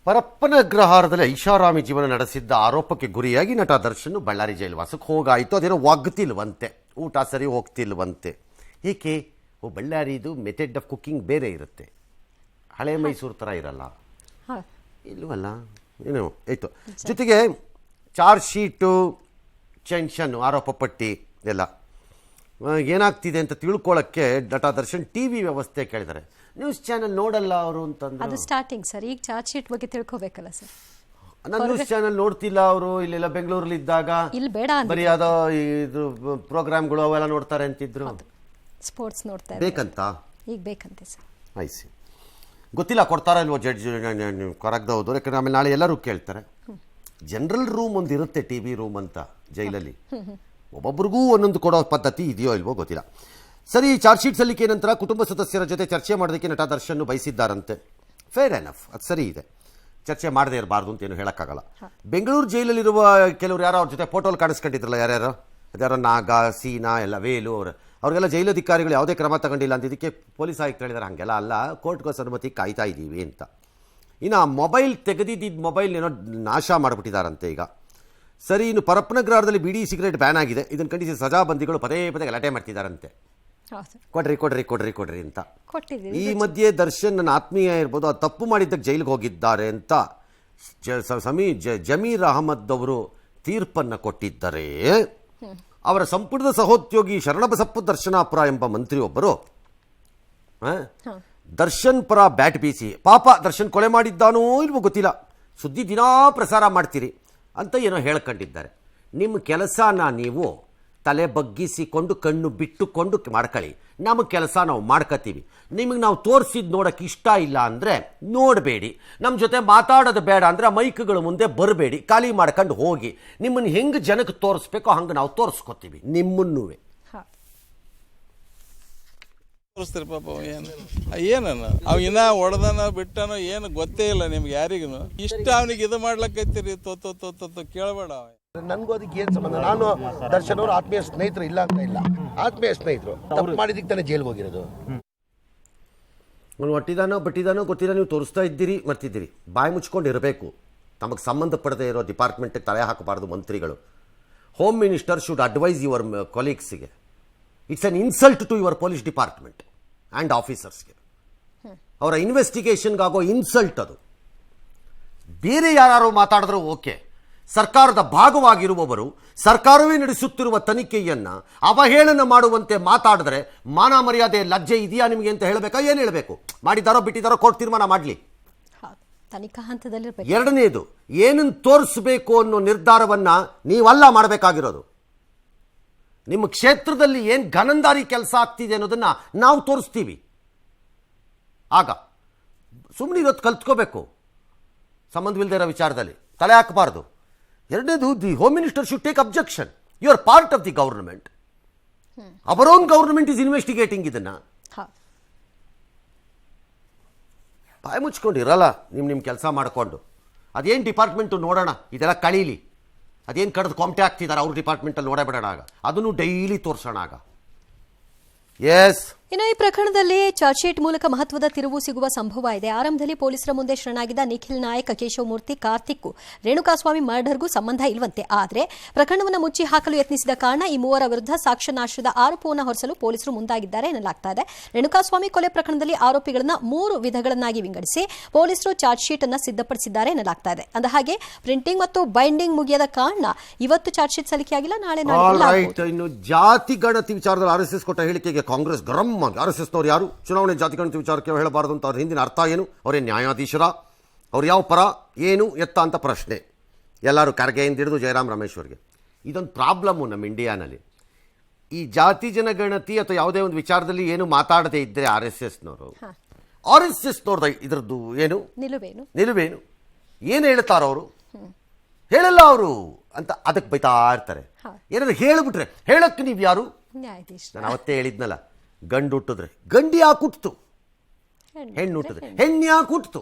ಪರಪ್ಪನ ಅಗ್ರಹಾರದಲ್ಲಿ ಐಷಾರಾಮಿ ಜೀವನ ನಡೆಸಿದ್ದ ಆರೋಪಕ್ಕೆ ಗುರಿಯಾಗಿ ನಟ ದರ್ಶನ್ ಬಳ್ಳಾರಿ ಜೈಲುವಾಸಕ್ಕೆ ಹೋಗಾಯಿತು. ಅದೇನೋ ಒಗ್ತಿಲ್ವಂತೆ, ಊಟ ಸರಿ ಹೋಗ್ತಿಲ್ವಂತೆ. ಏಕೆ? ಬಳ್ಳಾರಿದು ಮೆಥಡ್ ಆಫ್ ಕುಕ್ಕಿಂಗ್ ಬೇರೆ ಇರುತ್ತೆ, ಹಳೆ ಮೈಸೂರು ಥರ ಇರಲ್ಲ. ಇಲ್ವಲ್ಲ, ಏನು ಆಯಿತು. ಜೊತೆಗೆ ಚಾರ್ಜ್ ಶೀಟು, ಟೆನ್ಷನ್ನು, ಆರೋಪ ಪಟ್ಟಿ ಎಲ್ಲ ಏನಾಗ್ತಿದೆ ಅಂತ ತಿಳ್ಕೊಳ್ಳೋಕ್ಕೆ ನಟ ದರ್ಶನ್ ಟಿ ವಿ ವ್ಯವಸ್ಥೆ ಕೇಳಿದ್ದಾರೆ. ನ್ಯೂಸ್ ಚಾನೆಲ್ ನೋಡಲ್ಲ ಅವರು ಅಂತಂದ್ರೆ ಅದು ಸ್ಟಾರ್ಟಿಂಗ್ ಸರ್. ಈಗ ಚಾರ್ಜ್ ಶೀಟ್ ಬಗ್ಗೆ ತಿಳ್ಕೋಬೇಕಲ್ಲ ಸರ್. ನಾನು ನ್ಯೂಸ್ ಚಾನೆಲ್ ನೋಡ್ತಿಲ್ಲ. ಅವರು ಇಲ್ಲೆಲ್ಲ ಬೆಂಗಳೂರಲ್ಲಿ ಇದ್ದಾಗ ಇಲ್ಲಿ ಬೇಡ ಬರೀ ಯಾವುದೋ ಇದು ಪ್ರೋಗ್ರಾಮ್ಗಳು ಅವೆಲ್ಲ ನೋಡ್ತಾರೆ ಅಂತಿದ್ರು. ಸ್ಪೋರ್ಟ್ಸ್ ನೋಡ್ತಾ ಬೇಕಂತ ಈಗ ಬೇಕಂತೆ ಸರ್. ಐಸಿ ಗೊತ್ತಿಲ್ಲ ಕೊಡ್ತಾರ ಇಲ್ವೋ ಜಡ್ಜ್ ಕೊರಗ್ದವ್ರು. ಯಾಕಂದ್ರೆ ಆಮೇಲೆ ನಾಳೆ ಎಲ್ಲರೂ ಕೇಳ್ತಾರೆ. ಜನರಲ್ ರೂಮ್ ಒಂದು ಇರುತ್ತೆ, ಟಿ ವಿ ರೂಮ್ ಅಂತ ಜೈಲಲ್ಲಿ. ಒಬ್ಬೊಬ್ರಿಗೂ ಒಂದೊಂದು ಕೊಡೋ ಪದ್ಧತಿ ಇದೆಯೋ ಇಲ್ವೋ ಗೊತ್ತಿಲ್ಲ. ಸರಿ, ಚಾರ್ಜ್ ಶೀಟ್ ಸಲ್ಲಿಕೆ ನಂತರ ಕುಟುಂಬ ಸದಸ್ಯರ ಜೊತೆ ಚರ್ಚೆ ಮಾಡೋದಕ್ಕೆ ನಟ ದರ್ಶನ್ ಬಯಸಿದ್ದಾರಂತೆ. ಫೇರ್ ಎನಫ್, ಅದು ಸರಿ ಇದೆ. ಚರ್ಚೆ ಮಾಡದೇ ಇರಬಾರ್ದು ಅಂತ ಏನು ಹೇಳೋಕ್ಕಾಗಲ್ಲ. ಬೆಂಗಳೂರು ಜೈಲಲ್ಲಿರುವ ಕೆಲವರು ಯಾರೋ ಅವ್ರ ಜೊತೆ ಫೋಟೋಲ್ಲಿ ಕಾಣಿಸ್ಕೊಂಡಿದ್ರಲ್ಲ, ಯಾರ್ಯಾರೋ ಅದ್ಯಾರೋ ನಾಗ, ಸೀನಾ, ಎಲ್ಲ ವೇಲು ಅವ್ರಿಗೆಲ್ಲ ಜೈಲಧಿಕಾರಿಗಳು ಯಾವುದೇ ಕ್ರಮ ತಗೊಂಡಿಲ್ಲ ಅಂತ ಇದಕ್ಕೆ ಪೊಲೀಸ್ ಆಯುಕ್ತ ಹೇಳಿದ್ದಾರೆ. ಹಾಗೆಲ್ಲ ಅಲ್ಲ, ಕೋರ್ಟ್ಗೋಸ್ ಅನುಮತಿ ಕಾಯ್ತಾ ಇದ್ದೀವಿ ಅಂತ. ಇನ್ನು ಮೊಬೈಲ್ ತೆಗೆದಿದ್ದ ಮೊಬೈಲ್ ಏನೋ ನಾಶ ಮಾಡಿಬಿಟ್ಟಿದ್ದಾರಂತೆ ಈಗ. ಸರಿ, ಇನ್ನು ಪರಪ್ಪನಗ್ರಹಾರದಲ್ಲಿ ಬಿಡಿ ಸಿಗರೇಟ್ ಬ್ಯಾನ್ ಆಗಿದೆ. ಇದನ್ನು ಖಂಡಿಸಿ ಸಜಾಬಂದಿಗಳು ಪದೇ ಪದೇ ಗಲಾಟೆ ಮಾಡ್ತಿದ್ದಾರಂತೆ. ಕೊಡ್ರಿ ಕೊಡ್ರಿ ಕೊಡ್ರಿ ಕೊಡ್ರಿ ಅಂತ. ಈ ಮಧ್ಯೆ ದರ್ಶನ್ ನನ್ನ ಆತ್ಮೀಯ ಇರ್ಬೋದು, ಅದು ತಪ್ಪು ಮಾಡಿದ್ದಕ್ಕೆ ಜೈಲಿಗೆ ಹೋಗಿದ್ದಾರೆ ಅಂತ ಜಮೀರ್ ಅಹಮದ್ ಅವರು ತೀರ್ಪನ್ನು ಕೊಟ್ಟಿದ್ದಾರೆ. ಅವರ ಸಂಪುಟದ ಸಹೋದ್ಯೋಗಿ ಶರಣಬಸಪ್ಪ ದರ್ಶನಾಪುರ ಎಂಬ ಮಂತ್ರಿಯೊಬ್ಬರು ದರ್ಶನ್ ಪರ ಬ್ಯಾಟ್ ಬೀಸಿ, ಪಾಪ ದರ್ಶನ್ ಕೊಲೆ ಮಾಡಿದ್ದಾನೋ ಇಲ್ವೋ ಗೊತ್ತಿಲ್ಲ, ಸುದ್ದಿ ದಿನಾ ಪ್ರಸಾರ ಮಾಡ್ತೀರಿ ಅಂತ ಏನೋ ಹೇಳ್ಕೊಂಡಿದ್ದಾರೆ. ನಿಮ್ಮ ಕೆಲಸನ ನೀವು ತಲೆ ಬಗ್ಗಿಸಿಕೊಂಡು ಕಣ್ಣು ಬಿಟ್ಟುಕೊಂಡು ಮಾಡ್ಕೊಳ್ಳಿ. ನಮ್ಮ ಕೆಲಸ ನಾವು ಮಾಡ್ಕೋತೀವಿ. ನಿಮಗೆ ನಾವು ತೋರಿಸಿದ್ದು ನೋಡೋಕ್ಕೆ ಇಷ್ಟ ಇಲ್ಲ ಅಂದರೆ ನೋಡಬೇಡಿ. ನಮ್ಮ ಜೊತೆ ಮಾತಾಡೋದು ಬೇಡ ಅಂದರೆ ಆ ಮೈಕ್ಗಳ ಮುಂದೆ ಬರಬೇಡಿ, ಖಾಲಿ ಮಾಡ್ಕೊಂಡು ಹೋಗಿ. ನಿಮ್ಮನ್ನು ಹೆಂಗೆ ಜನಕ್ಕೆ ತೋರಿಸ್ಬೇಕೋ ಹಂಗೆ ನಾವು ತೋರಿಸ್ಕೊತೀವಿ ನಿಮ್ಮನ್ನೂ. ತೋರಿಸ್ತೀರಿ ಪಾಪ ಏನನ್ನ ಅವ ಇನ್ನ ಹೊಡೆದನ ಬಿಟ್ಟನೋ ಏನು ಗೊತ್ತೇ ಇಲ್ಲ ನಿಮ್ಗೆ ಯಾರಿಗೂ. ಇಷ್ಟ ಅವನಿಗೆ ಇದು ಮಾಡ್ಲಕ್ಕೈತಿರಿ ತೋ ಕೇಳಬೇಡ. ನನ್ಗೂ ಅದಕ್ಕೆ ಏನು ಸಂಬಂಧ? ನಾನು ದರ್ಶನ್ ಅವರು ಆತ್ಮೀಯ ಸ್ನೇಹಿತರು ಇಲ್ಲ ಅಂತ ಇಲ್ಲ, ಆತ್ಮೀಯ ಸ್ನೇಹಿತರು. ತಪ್ಪು ಮಾಡಿದಕ್ಕೆ ತಾನೇ ಜೈಲ್ಗೆ ಹೋಗಿರೋದು. ಅವನು ಒಟ್ಟಿದಾನೋ ಬಟ್ಟಿದಾನೋ ಗೊತ್ತಿಲ್ಲ, ನೀವು ತೋರಿಸ್ತಾ ಇದ್ದೀರಿ ಮರ್ತಿದ್ದೀರಿ. ಬಾಯಿ ಮುಚ್ಕೊಂಡು ಇರಬೇಕು. ತಮಗೆ ಸಂಬಂಧಪಡದೇ ಇರೋ ಡಿಪಾರ್ಟ್ಮೆಂಟಿಗೆ ತಲೆ ಹಾಕಬಾರ್ದು ಮಂತ್ರಿಗಳು. Home minister should advise your ಕೊಲೀಗ್ಸಿಗೆ. It's an insult to your police department and ಆಫೀಸರ್ಸ್ಗೆ. ಅವರ ಇನ್ವೆಸ್ಟಿಗೇಷನ್ಗಾಗೋ ಇನ್ಸಲ್ಟ್ ಅದು. ಬೇರೆ ಯಾರು ಮಾತಾಡಿದ್ರೂ ಓಕೆ, ಸರ್ಕಾರದ ಭಾಗವಾಗಿರುವವರು ಸರ್ಕಾರವೇ ನಡೆಸುತ್ತಿರುವ ತನಿಖೆಯನ್ನು ಅವಹೇಳನ ಮಾಡುವಂತೆ ಮಾತಾಡಿದ್ರೆ ಮಾನ ಮರ್ಯಾದೆ ಲಜ್ಜೆ ಇದೆಯಾ ನಿಮಗೆ ಅಂತ ಹೇಳಬೇಕಾ? ಏನು ಹೇಳಬೇಕು? ಮಾಡಿದಾರೋ ಬಿಟ್ಟಿದ್ದಾರೋ ಕೋರ್ಟ್ ತೀರ್ಮಾನ ಮಾಡಲಿ. ತನಿಖಾ ಹಂತದಲ್ಲಿ ಎರಡನೇದು, ಏನನ್ನು ತೋರಿಸಬೇಕು ಅನ್ನೋ ನಿರ್ಧಾರವನ್ನು ನೀವಲ್ಲ ಮಾಡಬೇಕಾಗಿರೋದು. ನಿಮ್ಮ ಕ್ಷೇತ್ರದಲ್ಲಿ ಏನು ಘನಂದಾರಿ ಕೆಲಸ ಆಗ್ತಿದೆ ಅನ್ನೋದನ್ನು ನಾವು ತೋರಿಸ್ತೀವಿ. ಆಗ ಸುಮ್ಮನೆ ಇರೋದು ಕಲ್ತ್ಕೋಬೇಕು. ಸಂಬಂಧವಿಲ್ಲದೆ ಇರೋ ವಿಚಾರದಲ್ಲಿ ತಲೆ ಹಾಕಬಾರ್ದು. ಎರಡನೇದು, the home minister should take objection. You are part of the government. Our own government is investigating ಇದನ್ನು. ಬಾಯಿ ಮುಚ್ಕೊಂಡು ಇರಲ್ಲ ನಿಮ್ಮ ಕೆಲಸ ಮಾಡಿಕೊಂಡು. ಅದೇನು ಡಿಪಾರ್ಟ್ಮೆಂಟು ನೋಡೋಣ, ಇದೆಲ್ಲ ಕಳೀಲಿ. ಅದೇನು ಕಡ್ದು ಕೊಮಟೆ ಆಗ್ತಿದ್ದಾರೆ ಅವ್ರ ಡಿಪಾರ್ಟ್ಮೆಂಟಲ್ಲಿ ನೋಡಬೇಡೋಣ. ಆಗ ಅದನ್ನು ಡೈಲಿ ತೋರಿಸೋಣ. ಆಗ ಎಸ್. ಇನ್ನು ಈ ಪ್ರಕರಣದಲ್ಲಿ ಚಾರ್ಜ್ ಶೀಟ್ ಮೂಲಕ ಮಹತ್ವದ ತಿರುವು ಸಿಗುವ ಸಂಭವ ಇದೆ. ಆರಂಭದಲ್ಲಿ ಪೊಲೀಸರ ಮುಂದೆ ಶರಣಾಗಿದ್ದ ನಿಖಿಲ್ ನಾಯಕ್, ಕೇಶವಮೂರ್ತಿ, ಕಾರ್ತಿಕ್, ರೇಣುಕಾಸ್ವಾಮಿ ಮರ್ಡರ್ಗೂ ಸಂಬಂಧ ಇಲ್ವಂತೆ. ಆದರೆ ಪ್ರಕರಣವನ್ನು ಮುಚ್ಚಿ ಹಾಕಲು ಯತ್ನಿಸಿದ ಕಾರಣ ಈ ಮೂವರ ವಿರುದ್ಧ ಸಾಕ್ಷ್ಯನಾಶದ ಆರೋಪವನ್ನು ಹೊರಿಸಲು ಪೊಲೀಸರು ಮುಂದಾಗಿದ್ದಾರೆ ಎನ್ನಲಾಗ್ತಾ ಇದೆ. ರೇಣುಕಾಸ್ವಾಮಿ ಕೊಲೆ ಪ್ರಕರಣದಲ್ಲಿ ಆರೋಪಿಗಳನ್ನ 3 ವಿಧಗಳನ್ನಾಗಿ ವಿಂಗಡಿಸಿ ಪೊಲೀಸರು ಚಾರ್ಜ್ ಶೀಟ್ ಅನ್ನು ಸಿದ್ಧಪಡಿಸಿದ್ದಾರೆ ಎನ್ನಲಾಗ್ತಾ ಇದೆ. ಅಂದಹಾಗೆ ಪ್ರಿಂಟಿಂಗ್ ಮತ್ತು ಬೈಂಡಿಂಗ್ ಮುಗಿಯದ ಕಾರಣ ಇವತ್ತು ಚಾರ್ಜ್ ಶೀಟ್ ಸಲ್ಲಿಕೆಯಾಗಿಲ್ಲ. ನಾಳೆ ಇನ್ನು ಜಾತಿ ಗಣತಿ ವಿಚಾರದಲ್ಲಿ RSS ಕೊಟ್ಟ ಹೇಳಿಕೆಗೆ ಕಾಂಗ್ರೆಸ್ ಗರಂ. RSSನವ್ರು ಯಾರು? ಚುನಾವಣೆ ಜಾತಿ ಗಣತಿ ವಿಚಾರಕ್ಕೆ ಹೇಳಬಾರದು ಅಂತ ಅವ್ರ ಹಿಂದಿನ ಅರ್ಥ ಏನು? ಅವರೇ ನ್ಯಾಯಾಧೀಶರ? ಅವ್ರು ಯಾವ ಪರ ಏನು ಎತ್ತ ಅಂತ ಪ್ರಶ್ನೆ. ಎಲ್ಲರೂ ಖರ್ಗೆಯಿಂದ ಹಿಡಿದು ಜಯರಾಮ್ ರಮೇಶ್ವರ್ಗೆ. ಇದೊಂದು ಪ್ರಾಬ್ಲಮ್ಮು ನಮ್ಮ ಇಂಡಿಯಾನಲ್ಲಿ. ಈ ಜಾತಿ ಜನಗಣತಿ ಅಥವಾ ಯಾವುದೇ ಒಂದು ವಿಚಾರದಲ್ಲಿ ಏನು ಮಾತಾಡದೇ ಇದ್ದರೆ RSSನವ್ರದ್ದು ಇದರದ್ದು ಏನು ನಿಲುವೇನು ಏನು ಹೇಳ್ತಾರೋ ಅವರು? ಹೇಳಲ್ಲ ಅವರು ಅಂತ ಅದಕ್ಕೆ ಬೈತಾ ಇರ್ತಾರೆ. ಏನಾದ್ರು ಹೇಳಿಬಿಟ್ರೆ ಹೇಳಕ್ಕೆ ನೀವು ಯಾರು? ನಾನು ಅವತ್ತೇ ಹೇಳಿದ್ನಲ್ಲ, ಗಂಡು ಹುಟ್ಟಿದ್ರೆ ಗಂಡು ಯಾಕೆ ಹುಟ್ಟಿತು, ಹೆಣ್ಣು ಹುಟ್ಟಿದ್ರೆ ಹೆಣ್ಣು ಯಾಕೆ ಹುಟ್ಟಿತು?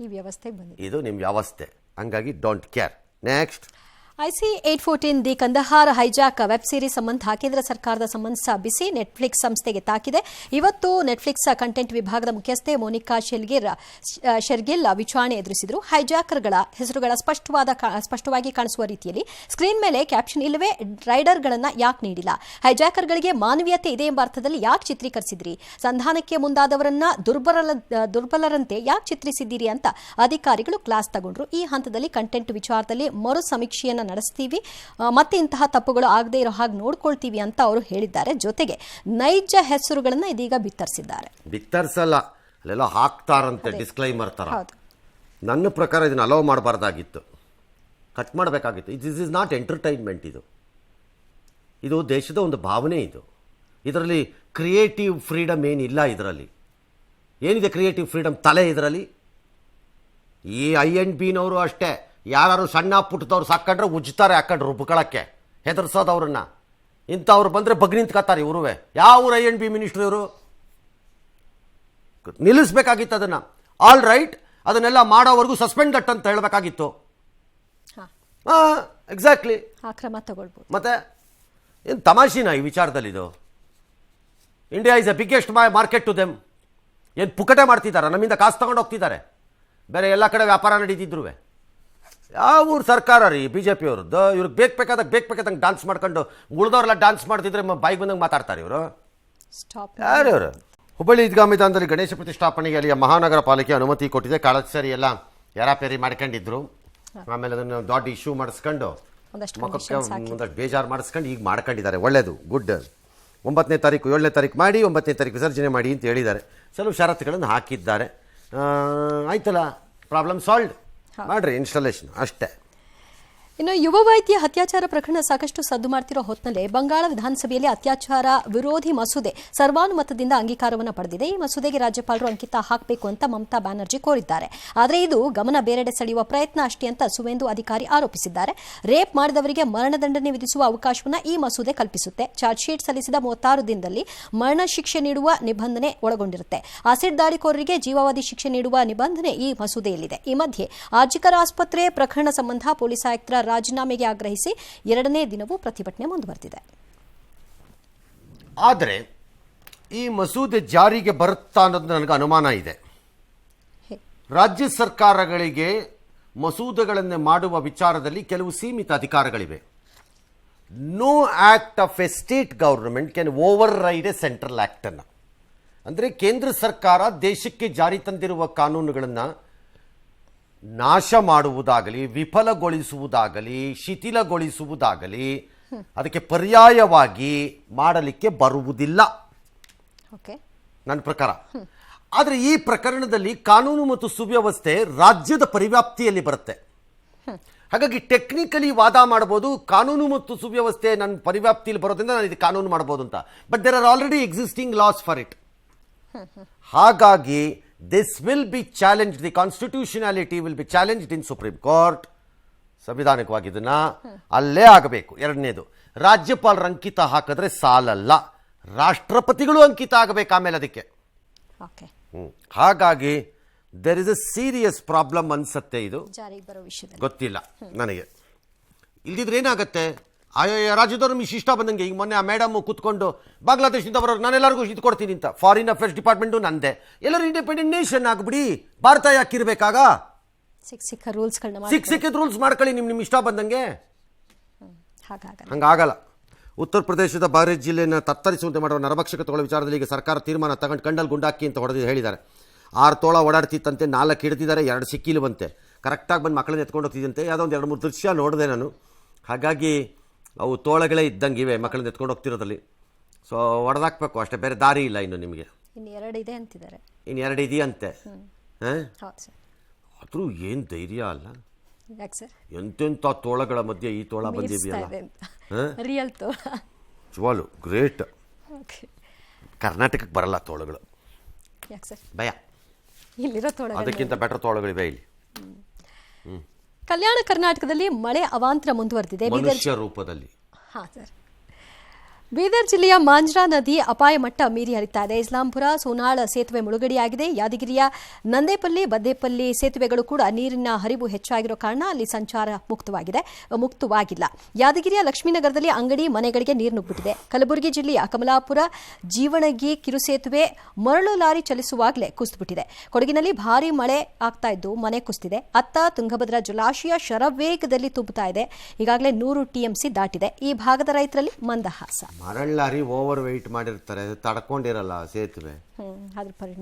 ಈ ವ್ಯವಸ್ಥೆ ಬಂದಿದೆ. ಇದು ನಿಮ್ಮ ವ್ಯವಸ್ಥೆ. ಹಂಗಾಗಿ don't care. Next, IC 814 the Kandahar hijack web series ಸಂಬಂಧ ಕೇಂದ್ರ ಸರ್ಕಾರದ ಸಮನ್ಸ್ ಬಿಸಿ ನೆಟ್ಫ್ಲಿಕ್ಸ್ ಸಂಸ್ಥೆಗೆ ತಾಕಿದೆ. ಇವತ್ತು ನೆಟ್ಫ್ಲಿಕ್ಸ್ ಕಂಟೆಂಟ್ ವಿಭಾಗದ ಮುಖ್ಯಸ್ಥೆ ಮೋನಿಕಾ ಶೆರ್ಗಿಲ್ ವಿಚಾರಣೆ ಎದುರಿಸಿದರು. ಹೈಜಾಕರ್ಗಳ ಹೆಸರುಗಳ ಸ್ಪಷ್ಟವಾಗಿ ಕಾಣಿಸುವ ರೀತಿಯಲ್ಲಿ ಸ್ಕ್ರೀನ್ ಮೇಲೆ ಕ್ಯಾಪ್ಷನ್ ಇಲ್ಲವೇ ರೈಡರ್ಗಳನ್ನು ಯಾಕೆ ನೀಡಿಲ್ಲ? ಹೈಜಾಕರ್ಗಳಿಗೆ ಮಾನವೀಯತೆ ಇದೆ ಎಂಬ ಅರ್ಥದಲ್ಲಿ ಯಾಕೆ ಚಿತ್ರೀಕರಿಸಿದ್ರಿ? ಸಂಧಾನಕ್ಕೆ ಮುಂದಾದವರನ್ನ ದುರ್ಬಲರಂತೆ ಯಾಕೆ ಚಿತ್ರಿಸಿದ್ದೀರಿ ಅಂತ ಅಧಿಕಾರಿಗಳು ಕ್ಲಾಸ್ ತಗೊಂಡ್ರು. ಈ ಹಂತದಲ್ಲಿ ಕಂಟೆಂಟ್ ವಿಚಾರದಲ್ಲಿ ಮರು ಸಮೀಕ್ಷೆಯನ್ನು ನಡೆಸ್ತೀವಿ, ಮತ್ತೆ ಇಂತಹ ತಪ್ಪುಗಳು ಆಗದೇ ಇರೋ ಹಾಗೆ ನೋಡ್ಕೊಳ್ತೀವಿ ಅಂತ ಅವರು ಹೇಳಿದ್ದಾರೆ. ಜೊತೆಗೆ ನೈಜ ಹೆಸರುಗಳನ್ನು ಇದೀಗ ಬಿತ್ತರಿಸಲ್ಲ, ಅಲ್ಲೆಲ್ಲ ಹಾಕ್ತಾರಂತೆ ಡಿಸ್ಕ್ಲೈಮರ್ ತರ. ನನ್ನ ಪ್ರಕಾರ ಇದನ್ನ ಅಲೋ ಮಾಡಬಾರ್ದಾಗಿತ್ತು, ಕಟ್ ಮಾಡಬೇಕಾಗಿತ್ತು. This is not entertainment. ಇದು ದೇಶದ ಒಂದು ಭಾವನೆ. ಇದರಲ್ಲಿ ಕ್ರಿಯೇಟಿವ್ ಫ್ರೀಡಮ್ ಏನಿಲ್ಲ. ಇದರಲ್ಲಿ ಏನಿದೆ ಕ್ರಿಯೇಟಿವ್ ಫ್ರೀಡಮ್? ತಲೆ ಇದರಲ್ಲಿ. ಈ INB-ನವರು ಅಷ್ಟೇ, ಯಾರು ಸಣ್ಣ ಪುಟ್ಟದವ್ರು ಸಾಕೊಂಡ್ರೆ ಉಜ್ತಾರೆ, ಹಾಕೊಂಡ್ರು ರುಬ್ಕೊಳ್ಳೋಕ್ಕೆ ಹೆದರ್ಸೋದವ್ರನ್ನ. ಇಂಥವ್ರು ಬಂದರೆ ಬಗ್ ನಿಂತ್ಕೊತಾರೆ. ಇವ್ರುವೆ ಯಾವ INB ಮಿನಿಸ್ಟ್ರು ಇವರು? ನಿಲ್ಲಿಸ್ಬೇಕಾಗಿತ್ತು ಅದನ್ನು. ಆಲ್ ರೈಟ್, ಅದನ್ನೆಲ್ಲ ಮಾಡೋವರೆಗೂ ಸಸ್ಪೆಂಡ್ ದಟ್ ಅಂತ ಹೇಳಬೇಕಾಗಿತ್ತು. ಎಕ್ಸಾಕ್ಟ್ಲಿ. ಕ್ರಮ ತಗೊಳ್ಬೋದು. ಮತ್ತೆ ಏನು ತಮಾಷೆನಾ ಈ ವಿಚಾರದಲ್ಲಿ? ಇದು India is a biggest market to them. ಏನು ಪುಕಟೆ ಮಾಡ್ತಿದ್ದಾರೆ, ನಮ್ಮಿಂದ ಕಾಸು ತಗೊಂಡು ಹೋಗ್ತಿದ್ದಾರೆ. ಬೇರೆ ಎಲ್ಲ ಕಡೆ ವ್ಯಾಪಾರ ನಡೀತಿದ್ರು. ಯಾವ ಊರು ಸರ್ಕಾರ ರೀ BJP ಅವ್ರದ್ದು? ಇವ್ರಿಗೆ ಬೇಕಾದಂಗೆ ಡಾನ್ಸ್ ಮಾಡ್ಕೊಂಡು ಉಳಿದವ್ರೆಲ್ಲ ಡಾನ್ಸ್ ಮಾಡ್ತಿದ್ರೆ ಬಾಯಿಗೆ ಬಂದಂಗೆ ಮಾತಾಡ್ತಾರೆ ಇವರು. ಯಾರು ಇವರು? ಹುಬ್ಬಳ್ಳಿ ಈದ್ಗಾ ಮೈದಾನದಲ್ಲಿ ಗಣೇಶ ಪ್ರತಿಷ್ಠಾಪನೆಗೆ ಅಲ್ಲಿಯ ಮಹಾನಗರ ಪಾಲಿಕೆ ಅನುಮತಿ ಕೊಟ್ಟಿದೆ. ಕಾಳಚೇರಿ ಎಲ್ಲ ಯಾರಾಪೇರಿ ಮಾಡ್ಕೊಂಡಿದ್ರು. ಆಮೇಲೆ ಅದನ್ನು ದೊಡ್ಡ ಇಶ್ಯೂ ಮಾಡಿಸ್ಕೊಂಡು ಮುಖಕ್ಕೆ ಒಂದಷ್ಟು ಬೇಜಾರು ಮಾಡಿಸ್ಕೊಂಡು ಈಗ ಮಾಡ್ಕೊಂಡಿದ್ದಾರೆ. ಒಳ್ಳೇದು, ಗುಡ್. 9ನೇ ತಾರೀಕು 7ನೇ ತಾರೀಕು ಮಾಡಿ, 9ನೇ ತಾರೀಕು ವಿಸರ್ಜನೆ ಮಾಡಿ ಅಂತ ಹೇಳಿದ್ದಾರೆ. ಕೆಲವು ಷರತ್ತುಗಳನ್ನು ಹಾಕಿದ್ದಾರೆ. ಆಯ್ತಲ್ಲ, ಪ್ರಾಬ್ಲಮ್ ಸಾಲ್ವ್ಡ್. ಮಾಡ್ರಿ ಇನ್ಸ್ಟಾಲೇಷನ್ ಅಷ್ಟೇ. ಇನ್ನು ಯುವ ವೈದ್ಯ ಅತ್ಯಾಚಾರ ಪ್ರಕರಣ ಸಾಕಷ್ಟು ಸದ್ದು ಮಾಡ್ತಿರೋ ಹೊತ್ತಿನಲ್ಲೇ ಬಂಗಾಳ ವಿಧಾನಸಭೆಯಲ್ಲಿ ಅತ್ಯಾಚಾರ ವಿರೋಧಿ ಮಸೂದೆ ಸರ್ವಾನುಮತದಿಂದ ಅಂಗೀಕಾರವನ್ನು ಪಡೆದಿದೆ. ಈ ಮಸೂದೆಗೆ ರಾಜ್ಯಪಾಲರು ಅಂಕಿತ ಹಾಕಬೇಕು ಅಂತ ಮಮತಾ ಬ್ಯಾನರ್ಜಿ ಕೋರಿದ್ದಾರೆ. ಆದರೆ ಇದು ಗಮನ ಬೇರೆಡೆ ಸೆಳೆಯುವ ಪ್ರಯತ್ನ ಅಷ್ಟೇ ಅಂತ ಸುವೇಂದು ಅಧಿಕಾರಿ ಆರೋಪಿಸಿದ್ದಾರೆ. ರೇಪ್ ಮಾಡಿದವರಿಗೆ ಮರಣದಂಡನೆ ವಿಧಿಸುವ ಅವಕಾಶವನ್ನು ಈ ಮಸೂದೆ ಕಲ್ಪಿಸುತ್ತೆ. ಚಾರ್ಜ್ ಶೀಟ್ ಸಲ್ಲಿಸಿದ 36 ದಿನದಲ್ಲಿ ಮರಣ ಶಿಕ್ಷೆ ನೀಡುವ ನಿಬಂಧನೆ ಒಳಗೊಂಡಿರುತ್ತೆ. ಆಸಿಡ್ ದಾಳಿಕೋರರಿಗೆ ಜೀವಾವಧಿ ಶಿಕ್ಷೆ ನೀಡುವ ನಿಬಂಧನೆ ಈ ಮಸೂದೆಯಲ್ಲಿದೆ. ಈ ಮಧ್ಯೆ ಆರ್ಜಿಕರ್ ಆಸ್ಪತ್ರೆ ಪ್ರಕರಣ ಸಂಬಂಧ ಪೊಲೀಸ್ ಆಯುಕ್ತರ ರಾಜೀನಾಮೆಗೆ ಆಗ್ರಹಿಸಿ 2ನೇ ದಿನವೂ ಪ್ರತಿಭಟನೆ ಮುಂದುವರೆದಿದೆ. ಆದರೆ ಈ ಮಸೂದೆ ಜಾರಿಗೆ ಬರುತ್ತಾ ಅನ್ನೋದು ನನಗೆ ಅನುಮಾನ ಇದೆ. ರಾಜ್ಯ ಸರ್ಕಾರಗಳಿಗೆ ಮಸೂದೆಗಳನ್ನು ಮಾಡುವ ವಿಚಾರದಲ್ಲಿ ಕೆಲವು ಸೀಮಿತ ಅಧಿಕಾರಗಳಿವೆ. No act of a state government can override a central act ಅನ್ನು. ಅಂದರೆ ಕೇಂದ್ರ ಸರ್ಕಾರ ದೇಶಕ್ಕೆ ಜಾರಿ ತಂದಿರುವ ಕಾನೂನುಗಳನ್ನು ನಾಶ ಮಾಡುವುದಾಗಲಿ, ವಿಫಲಗೊಳಿಸುವುದಾಗಲಿ, ಶಿಥಿಲಗೊಳಿಸುವುದಾಗಲಿ ಅದಕ್ಕೆ ಪರ್ಯಾಯವಾಗಿ ಮಾಡಲಿಕ್ಕೆ ಬರುವುದಿಲ್ಲ ನನ್ನ ಪ್ರಕಾರ. ಆದರೆ ಈ ಪ್ರಕರಣದಲ್ಲಿ ಕಾನೂನು ಮತ್ತು ಸುವ್ಯವಸ್ಥೆ ರಾಜ್ಯದ ಪರಿವ್ಯಾಪ್ತಿಯಲ್ಲಿ ಬರುತ್ತೆ. ಹಾಗಾಗಿ ಟೆಕ್ನಿಕಲಿ ವಾದ ಮಾಡಬಹುದು, ಕಾನೂನು ಮತ್ತು ಸುವ್ಯವಸ್ಥೆ ನನ್ನ ಪರಿವ್ಯಾಪ್ತಿಯಲ್ಲಿ ಬರೋದ್ರಿಂದ ನಾನು ಇದು ಕಾನೂನು ಮಾಡಬಹುದು ಅಂತ. But there are already existing laws for it. ಹಾಗಾಗಿ this will be challenged, the constitutionality will be challenged in Supreme Court. ಸಂವಿಧಾನಿಕವಾಗಿ ಇದನ್ನ ಅಲ್ಲೇ ಆಗಬೇಕು. 2ನೇದು, ರಾಜ್ಯಪಾಲರ ಅಂಕಿತ ಹಾಕಿದ್ರೆ ಸಾಲಲ್ಲ, ರಾಷ್ಟ್ರಪತಿಗಳು ಅಂಕಿತ ಆಗಬೇಕು ಆಮೇಲೆ ಅದಕ್ಕೆ. ಹಾಗಾಗಿ there is a serious problem ಅನ್ಸತ್ತೆ. ಇದು ಗೊತ್ತಿಲ್ಲ ನನಗೆ. ಇಲ್ದಿದ್ರೆ ಏನಾಗತ್ತೆ, ಆಯಾ ರಾಜ್ಯದವರು ನಿಮ್ಗೆ ಇಷ್ಟ ಬಂದಂಗೆ. ಈಗ ಮೊನ್ನೆ ಆ ಮೇಡಮ್ ಕೂತ್ಕೊಂಡು ಬಾಂಗ್ಲಾದೇಶದಿಂದ ಬರೋರು ನಾನೆಲ್ಲರಿಗೂ ಇದು ಕೊಡ್ತೀನಿ ಅಂತ. ಫಾರಿನ್ ಅಫೇರ್ಸ್ ಡಿಪಾರ್ಟ್ಮೆಂಟು ನಂದೆ. ಎಲ್ಲರೂ ಇಂಡಿಪೆಂಡೆಂಟ್ ನೇಷನ್ ಆಗ್ಬಿಡಿ, ಭಾರತ ಯಾಕಿರ್ಬೇಕಾಗ? ಸಿಕ್ಕಿದ ರೂಲ್ಸ್ ಮಾಡ್ಕೊಳ್ಳಿ ನಿಮ್ಮ ಇಷ್ಟ ಬಂದಂಗೆ. ಹಂಗಾಗಲ್ಲ. ಉತ್ತರ ಪ್ರದೇಶದ ಬಾರೇಜ್ ಜಿಲ್ಲೆಯನ್ನು ತತ್ತರಿಸುವಂತೆ ಮಾಡುವ ನರಭಕ್ಷಕತೆಗಳ ವಿಚಾರದಲ್ಲಿ ಈಗ ಸರ್ಕಾರ ತೀರ್ಮಾನ ತಗೊಂಡು ಕಂಡಲ್ಲಿ ಗುಂಡಾಕಿ ಅಂತ ಹೇಳಿದ್ದಾರೆ. 6 ತೋಳ ಓಡಾಡ್ತಿತ್ತಂತೆ, 4 ಹಿಡಿದಿದ್ದಾರೆ, 2 ಸಿಕ್ಕಿಲ್ವಂತೆ. ಕರೆಕ್ಟಾಗಿ ಬಂದು ಮಕ್ಕಳನ್ನ ಎತ್ಕೊಂಡು ಹೋಗ್ತಿದ್ದಂತೆ. ಯಾವುದೋ ಒಂದು 2-3 ದೃಶ್ಯ ನೋಡಿದೆ ನಾನು. ಹಾಗಾಗಿ ಅವು ತೋಳಗಳೇ ಇದ್ದಂಗಿವೆ ಮಕ್ಕಳನ್ನ ಎತ್ಕೊಂಡು ಹೋಗ್ತಿರೋದ್ರಲ್ಲಿ. ಸೊ ಹೊಡೆದಾಕ್ಬೇಕು ಅಷ್ಟೇ, ಬೇರೆ ದಾರಿ ಇಲ್ಲ ಇನ್ನು ನಿಮಗೆ. ಇನ್ನು 2 ಇದೆಯಂತೆ. ಆದರೂ ಏನು ಧೈರ್ಯ ಅಲ್ಲ, ಎಂತೆಂಥ ತೋಳಗಳ ಮಧ್ಯೆ ಈ ತೋಳ ಬಂದಿದೆಯಲ್ಲ. ಜುವಾಲು ಗ್ರೇಟ್. ಕರ್ನಾಟಕಕ್ಕೆ ಬರಲ್ಲ ತೋಳಗಳು, ಭಯ. ಅದಕ್ಕಿಂತ ಬೆಟರ್ ತೋಳಗಳಿವೆ ಇಲ್ಲಿ. ಕಲ್ಯಾಣ ಕರ್ನಾಟಕದಲ್ಲಿ ಮಳೆ ಅವಾಂತರ ಮುಂದುವರೆದಿದೆ. ಮನುಷ್ಯ ರೂಪದಲ್ಲಿ. ಬೀದರ್ ಜಿಲ್ಲೆಯ ಮಾಂಜ್ರಾ ನದಿ ಅಪಾಯ ಮಟ್ಟ ಮೀರಿ ಹರಿತಾ ಇದೆ. ಇಸ್ಲಾಂಪುರ ಸೋನಾಳ ಸೇತುವೆ ಮುಳುಗಡೆಯಾಗಿದೆ. ಯಾದಗಿರಿಯ ನಂದೇಪಲ್ಲಿ ಬದ್ದೇಪಲ್ಲಿ ಸೇತುವೆಗಳು ಕೂಡ ನೀರಿನ ಹರಿವು ಹೆಚ್ಚಾಗಿರೋ ಕಾರಣ ಅಲ್ಲಿ ಸಂಚಾರ ಮುಕ್ತವಾಗಿಲ್ಲ. ಯಾದಗಿರಿಯ ಲಕ್ಷ್ಮೀನಗರದಲ್ಲಿ ಅಂಗಡಿ ಮನೆಗಳಿಗೆ ನೀರು ನುಗ್ಗಿಬಿಟ್ಟಿದೆ. ಕಲಬುರಗಿ ಜಿಲ್ಲೆಯ ಕಮಲಾಪುರ ಜೀವಣಗಿ ಕಿರುಸೇತುವೆ ಮರಳು ಲಾರಿ ಚಲಿಸುವಾಗಲೇ ಕುಸಿದುಬಿಟ್ಟಿದೆ. ಕೊಡಗಿನಲ್ಲಿ ಭಾರೀ ಮಳೆ ಆಗ್ತಾ ಇದ್ದು ಮನೆ ಕುಸಿದಿದೆ. ಅತ್ತ ತುಂಗಭದ್ರಾ ಜಲಾಶಯ ಶರವೇಗದಲ್ಲಿ ತುಂಬುತ್ತಾ ಇದೆ. ಈಗಾಗಲೇ 100 ಟಿಎಂಸಿ ದಾಟಿದೆ. ಈ ಭಾಗದ ರೈತರಲ್ಲಿ ಮಂದಹಾಸ. ಮರಳು ಲಾರಿ ಓವರ್ ವೆಯ್ಟ್ ಮಾಡಿರ್ತಾರೆ, ತಡ್ಕೊಂಡಿರಲ್ಲ ಸೇತುವೆ,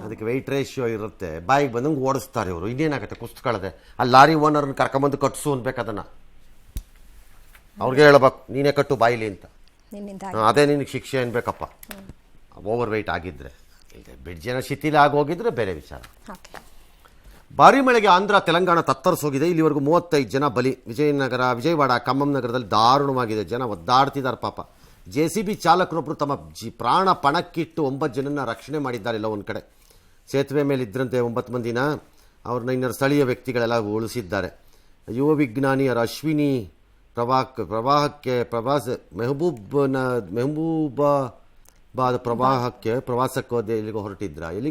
ಅದಕ್ಕೆ ವೆಯ್ಟ್ ರೇಷಿಯೋ ಇರುತ್ತೆ. ಬಾಯಿಗೆ ಬಂದಂಗೆ ಓಡಿಸ್ತಾರೆ ಇವರು. ಇನ್ನೇನಾಗುತ್ತೆ, ಕುಸ್ತ್ಕೊಳ್ಳದೆ ಅಲ್ಲಿ ಲಾರಿ ಓನರ್ನ ಕರ್ಕೊಂಬಂದು ಕಟ್ಸು ಅನ್ಬೇಕು. ಅದನ್ನ ಅವ್ರಿಗೆ ಹೇಳ್ಬೇಕು, ನೀನೇ ಕಟ್ಟು ಬಾಯಿಲಿ ಅಂತ. ಅದೇ ನಿನಗೆ ಶಿಕ್ಷೆ ಅನ್ಬೇಕಪ್ಪ ಓವರ್ ವೆಯ್ಟ್ ಆಗಿದ್ರೆ. ಬ್ರಿಡ್ಜಿನ ಶಿಥಿಲ ಆಗೋಗಿದ್ರೆ ಬೇರೆ ವಿಚಾರ. ಭಾರೀ ಮಳೆಗೆ ಆಂಧ್ರ ತೆಲಂಗಾಣ ತತ್ತರಿಸೋಗಿದೆ. ಇಲ್ಲಿವರೆಗೂ 35 ಜನ ಬಲಿ. ವಿಜಯವಾಡ ಖಮ್ಮಂ ನಗರದಲ್ಲಿ ದಾರುಣವಾಗಿದೆ. ಜನ ಒದ್ದಾಡ್ತಿದ್ದಾರೆ ಪಾಪ. JCB ಚಾಲಕರೊಬ್ಬರು ತಮ್ಮ ಪ್ರಾಣ ಪಣಕ್ಕಿಟ್ಟು 9 ಜನನ ರಕ್ಷಣೆ ಮಾಡಿದ್ದಾರೆ. ಎಲ್ಲ ಒಂದು ಕಡೆ ಸೇತುವೆ ಮೇಲೆ ಇದ್ರಂತೆ 9 ಮಂದಿನ. ಅವ್ರನ್ನ ಇನ್ನೂ ಸ್ಥಳೀಯ ವ್ಯಕ್ತಿಗಳೆಲ್ಲ ಉಳಿಸಿದ್ದಾರೆ. ಯುವ ವಿಜ್ಞಾನಿಯರ ಅಶ್ವಿನಿ ಮೆಹಬೂಬಾಬಾದ್ ಪ್ರವಾಸಕ್ಕೆ ಎಲ್ಲಿಗೆ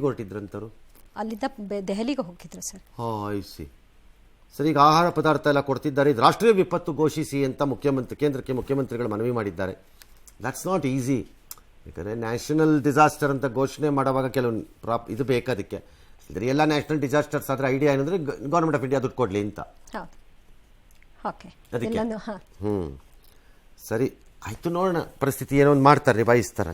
ಹೊರಟಿದ್ರಂತರು? ಅಲ್ಲಿಂದ ದೆಹಲಿಗೆ ಹೋಗಿದ್ರು ಸರ್. ಐಸಿ ಸರ್, ಈಗ ಆಹಾರ ಪದಾರ್ಥ ಎಲ್ಲ ಕೊಡ್ತಿದ್ದಾರೆ. ಇದು ರಾಷ್ಟ್ರೀಯ ವಿಪತ್ತು ಘೋಷಿಸಿ ಅಂತ ಕೇಂದ್ರಕ್ಕೆ ಮುಖ್ಯಮಂತ್ರಿಗಳು ಮನವಿ ಮಾಡಿದ್ದಾರೆ. That's not easy. ಯಾಕಂದರೆ ನ್ಯಾಷನಲ್ ಡಿಸಾಸ್ಟರ್ ಅಂತ ಘೋಷಣೆ ಮಾಡುವಾಗ ಕೆಲವು ಇದು ಬೇಕಾದಕ್ಕೆ. ಇದ್ರೆ ಎಲ್ಲ ನ್ಯಾಷನಲ್ ಡಿಸಾಸ್ಟರ್ಸ್ ಆದರೆ ಐಡಿಯಾ ಏನಂದರೆ ಗೌರ್ಮೆಂಟ್ ಆಫ್ ಇಂಡಿಯಾ ದುಡ್ಡು ಕೊಡಲಿ ಅಂತ. ಅದಕ್ಕೆ ಸರಿ ಆಯಿತು, ನೋಡೋಣ ಪರಿಸ್ಥಿತಿ ಏನೋ ಒಂದು ಮಾಡ್ತಾರೆ, ನಿಭಾಯಿಸ್ತಾರೆ.